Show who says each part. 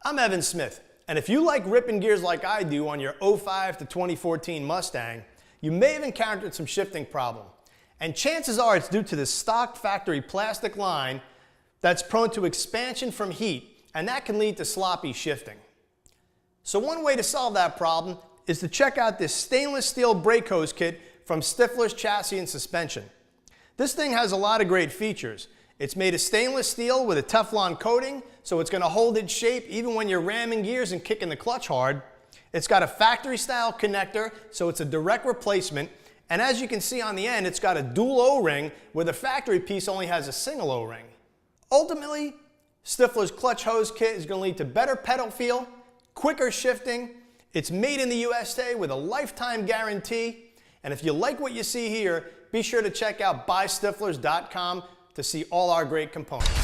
Speaker 1: I'm Evan Smith, and if you like ripping gears like I do on your '05 to 2014 Mustang, you may have encountered some shifting problem. And chances are it's due to the stock factory plastic line that's prone to expansion from heat, and that can lead to sloppy shifting. So one way to solve that problem is to check out this stainless steel brake hose kit from Stifflers Chassis and Suspension. This thing has a lot of great features. It's made of stainless steel with a Teflon coating, so it's going to hold its shape even when you're ramming gears and kicking the clutch hard. It's got a factory style connector, so it's a direct replacement. And as you can see on the end, it's got a dual O-ring where the factory piece only has a single O-ring. Ultimately, Stifflers clutch hose kit is going to lead to better pedal feel, quicker shifting. It's made in the USA with a lifetime guarantee. And if you like what you see here, be sure to check out buystiflers.com to see all our great components.